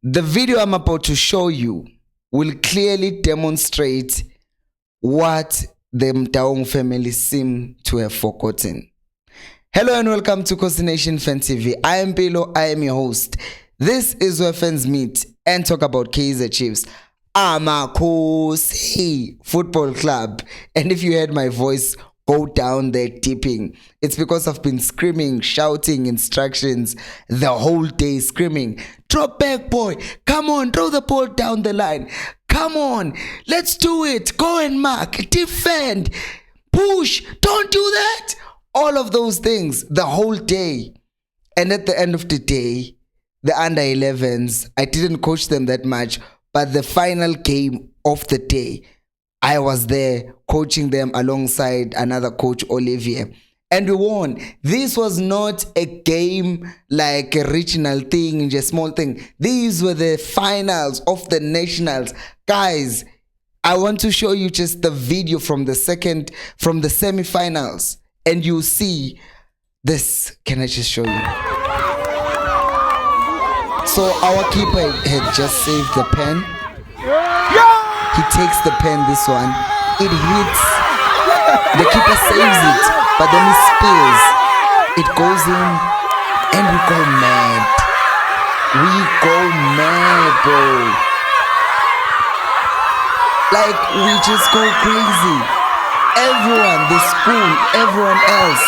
The video I'm about to show you will clearly demonstrate what the Mtaung family seem to have forgotten. Hello and welcome to Khosi Nation Fan TV. I am Pilo, I am your host. This is where fans meet and talk about Kaizer Chiefs. I'm a Khosi Football Club. And if you heard my voice go down there tipping, it's because I've been screaming, shouting instructions the whole day, screaming, drop back boy, come on, throw the ball down the line, come on, let's do it, go and mark, defend, push, don't do that. All of those things the whole day. And at the end of the day, the under 11s, I didn't coach them that much, but the final game of the day, I was there coaching them alongside another coach, Olivier, and we won. This was not a game like a regional thing, just a small thing. These were the finals of the nationals. Guys, I want to show you just the video from the semi-finals, and you see this. Can I just show you? So our keeper had just saved the pen. He takes the pen, this one, it hits, the keeper saves it, but then he spills, it goes in, and we go mad. We go mad, bro. Like, we just go crazy. Everyone, the school, everyone else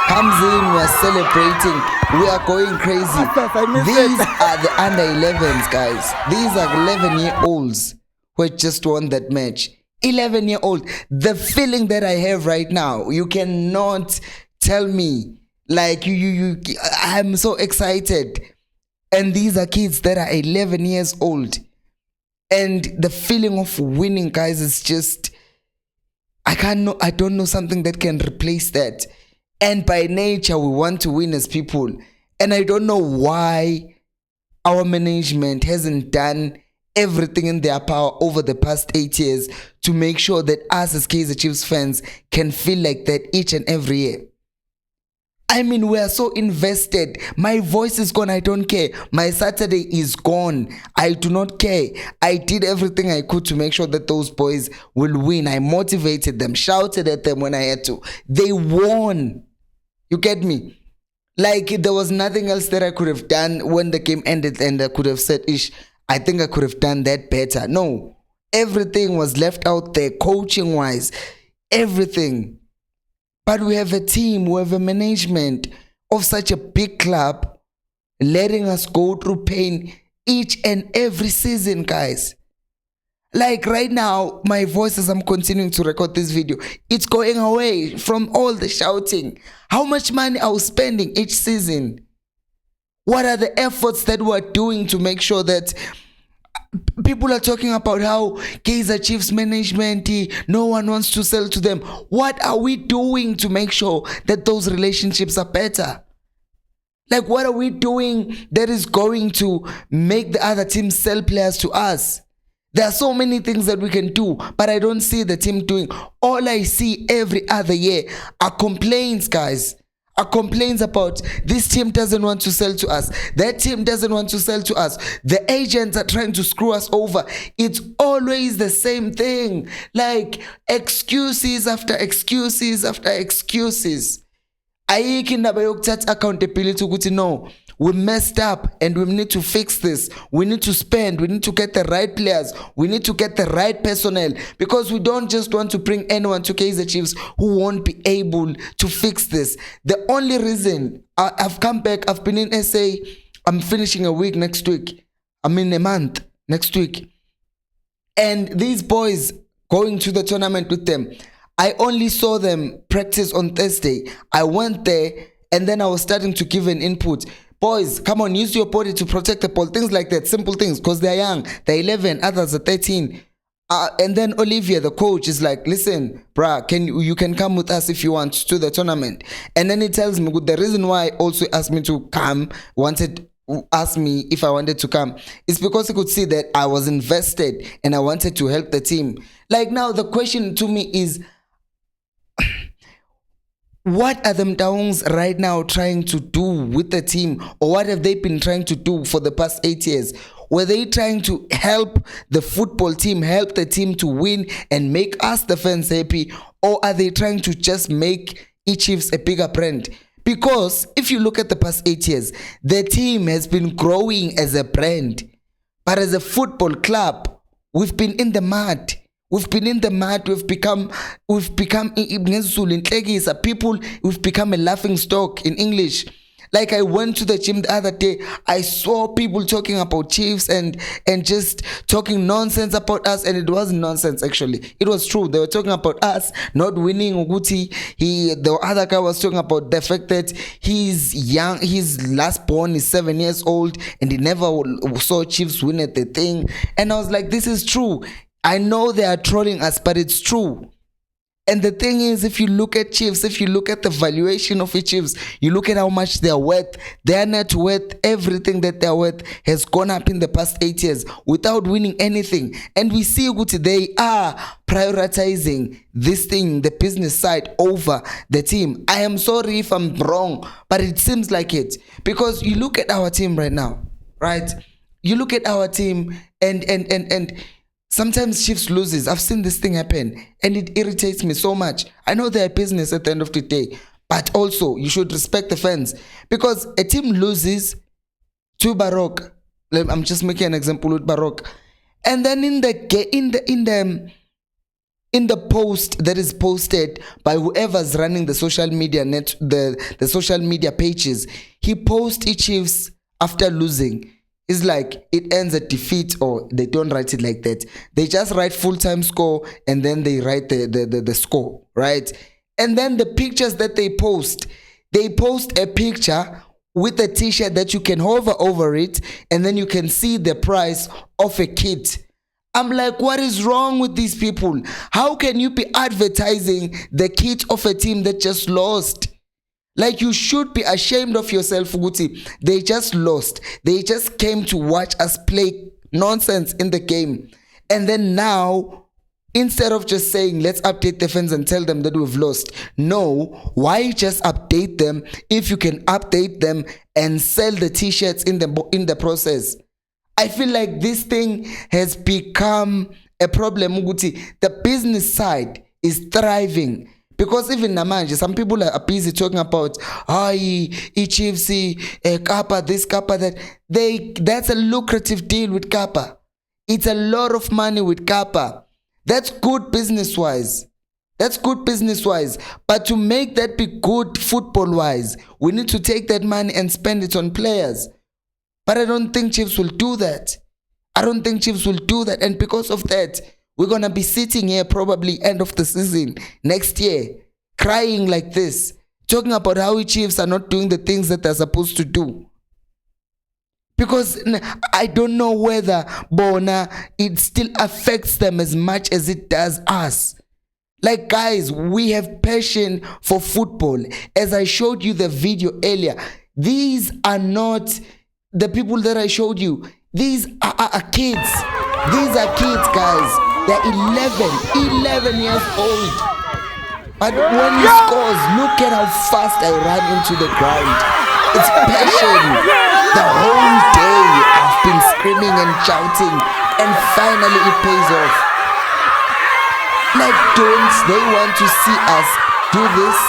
comes in, we're celebrating, we are going crazy. These are the under 11s, guys. These are 11-year-olds who just won that match. 11-year-old. The feeling that I have right now, you cannot tell me. Like, I'm so excited. And these are kids that are 11 years old. And the feeling of winning, guys, is just, I don't know something that can replace that. And by nature, we want to win as people. And I don't know why our management hasn't done everything in their power over the past 8 years to make sure that us as Kaizer Chiefs fans can feel like that each and every year. I mean, we are so invested. My voice is gone, I don't care. My Saturday is gone, I do not care. I did everything I could to make sure that those boys will win. I motivated them, shouted at them when I had to. They won. You get me? Like, there was nothing else that I could have done when the game ended and I could have said, I think I could have done that better. No, everything was left out there, coaching wise, everything. But we have a team, we have a management of such a big club letting us go through pain each and every season, guys. Like right now, my voice as I'm continuing to record this video, it's going away from all the shouting. How much money are we spending each season? What are the efforts that we're doing to make sure that people are talking about how Kaizer Chiefs management, no one wants to sell to them? What are we doing to make sure that those relationships are better? Like, what are we doing that is going to make the other team sell players to us? There are so many things that we can do, but I don't see the team doing. All I see every other year are complaints, guys. Are complaints about this team doesn't want to sell to us, that team doesn't want to sell to us, the agents are trying to screw us over. It's always the same thing, like excuses after excuses after excuses. Ayikho indaba yokuthatha accountability ukuthi no, we messed up and we need to fix this. We need to spend, we need to get the right players, we need to get the right personnel, because we don't just want to bring anyone to Kaizer Chiefs who won't be able to fix this. The only reason I've come back, I've been in SA, I'm finishing a week next week, I'm in a month next week, and these boys going to the tournament with them, I only saw them practice on Thursday. I went there and then I was starting to give an input. Boys, come on, use your body to protect the ball. Things like that, simple things, because they're young. They're 11, others are 13. And then Olivier, the coach, is like, listen, bruh, you can come with us if you want to the tournament. And then he tells me, the reason why he also asked me to come, asked me if I wanted to come, is because he could see that I was invested and I wanted to help the team. Like, now the question to me is, what are the Mtaungs right now trying to do with the team, or what have they been trying to do for the past 8 years? Were they trying to help the football team, help the team to win and make us, the fans, happy? Or are they trying to just make eChiefs a bigger brand? Because if you look at the past 8 years, the team has been growing as a brand. But as a football club, we've been in the mud. We've been in the mud. We've become people. We've become a laughing stock in English. Like, I went to the gym the other day, I saw people talking about Chiefs and just talking nonsense about us, and it wasn't nonsense actually. It was true. They were talking about us not winning. The other guy was talking about the fact that he's young, his last born is 7 years old, and he never saw Chiefs win at the thing. And I was like, this is true. I know they are trolling us, but it's true. And the thing is, if you look at Chiefs, if you look at the valuation of Chiefs, you look at how much they're worth, their net worth, everything that they're worth has gone up in the past 8 years without winning anything. And we see they are prioritizing this thing, the business side, over the team. I am sorry if I'm wrong, but it seems like it. Because you look at our team right now, right? You look at our team and sometimes Chiefs loses. I've seen this thing happen and it irritates me so much. I know they're business at the end of the day, but also you should respect the fans, because a team loses to Baroque. I'm just making an example with Baroque, and then in the post that is posted by whoever's running the social media the social media pages, he posts Chiefs after losing. It's like it ends at defeat, or they don't write it like that. They just write full-time score and then they write the score, right? And then the pictures that they post a picture with a t-shirt that you can hover over it and then you can see the price of a kit. I'm like, what is wrong with these people? How can you be advertising the kit of a team that just lost? Like, you should be ashamed of yourself, Guti. They just lost. They just came to watch us play nonsense in the game. And then now, instead of just saying, let's update the fans and tell them that we've lost. No, why just update them if you can update them and sell the t-shirts in the process? I feel like this thing has become a problem, Guti. The business side is thriving. Because even namanje, some people are busy talking about Chiefs, Kappa, this, Kappa, that. That's a lucrative deal with Kappa. It's a lot of money with Kappa. That's good business-wise. But to make that be good football-wise, we need to take that money and spend it on players. But I don't think Chiefs will do that. And because of that, we're going to be sitting here probably end of the season next year, crying like this, talking about how Chiefs are not doing the things that they're supposed to do. Because I don't know whether, Bona, it still affects them as much as it does us. Like, guys, we have passion for football. As I showed you the video earlier, these are not the people that I showed you. These are kids. These are kids, guys. They're 11 years old. But when he scores, look at how fast I ran into the ground. It's passion. The whole day I've been screaming and shouting, and finally it pays off. Like, don't they want to see us do this?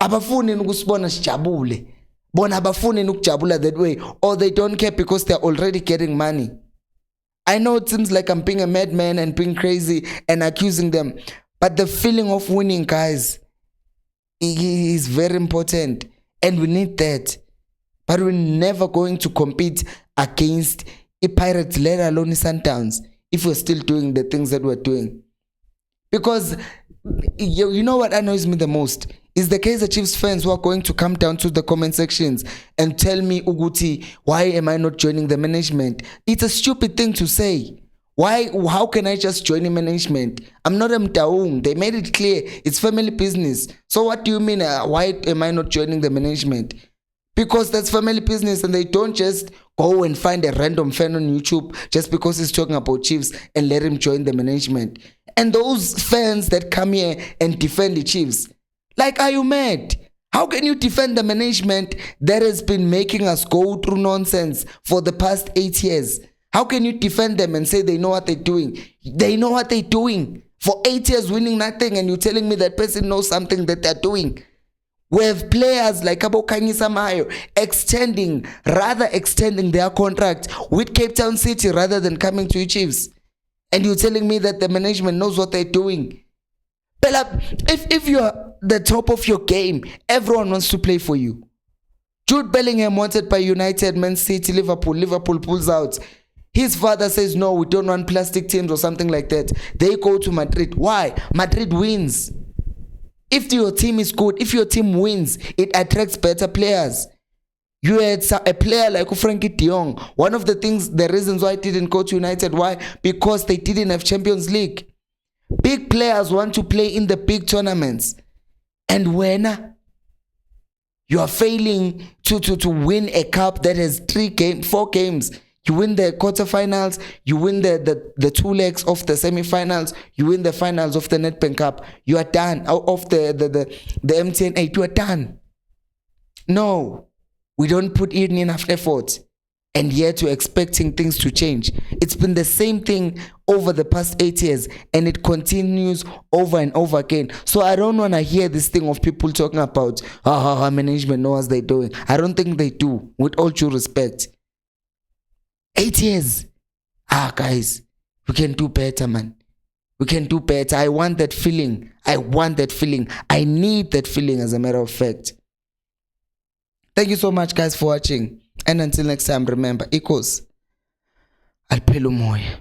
Abafuni ukusibona sijabule. Bona abafuni ukujabula that way, or they don't care because they're already getting money. I know it seems like I'm being a madman and being crazy and accusing them, but the feeling of winning, guys, is very important, and we need that. But we're never going to compete against a Pirates, let alone Sundowns, if we're still doing the things that we're doing. Because you know what annoys me the most is the Kaizer Chiefs fans who are going to come down to the comment sections and tell me, Uguti, why am I not joining the management? It's a stupid thing to say. How can I just join the management? I'm not a mtaung. They made it clear it's family business. So what do you mean, why am I not joining the management? Because that's family business, and they don't just go and find a random fan on YouTube just because he's talking about Chiefs and let him join the management. And those fans that come here and defend the Chiefs, like, are you mad? How can you defend the management that has been making us go through nonsense for the past 8 years? How can you defend them and say they know what they're doing? They know what they're doing. For 8 years winning nothing, and you're telling me that person knows something that they're doing. We have players like Khanyisa Mayo extending their contract with Cape Town City rather than coming to Chiefs. And you're telling me that the management knows what they're doing. If you're the top of your game, everyone wants to play for you. Jude Bellingham wanted by United, Man City, Liverpool pulls out. His father says, no, we don't want plastic teams or something like that. They go to Madrid. Why? Madrid wins. If your team is good, if your team wins, it attracts better players. You had a player like Frankie de Jong. One of the reasons why he didn't go to United, why? Because they didn't have Champions League. Big players want to play in the big tournaments. And when you are failing to win a cup that has 4 games, you win the quarterfinals, you win the 2 legs of the semifinals, you win the finals of the Nedbank Cup, you are done. Of the MTN 8, you are done. No, we don't put in enough effort. And yet you're expecting things to change. It's been the same thing over the past 8 years, and it continues over and over again. So I don't want to hear this thing of people talking about how management knows what they're doing. I don't think they do, with all due respect. 8 years. Guys, we can do better, man. We can do better. I want that feeling. I need that feeling, as a matter of fact. Thank you so much, guys, for watching. And until next time, remember, equals Alpelo Moya.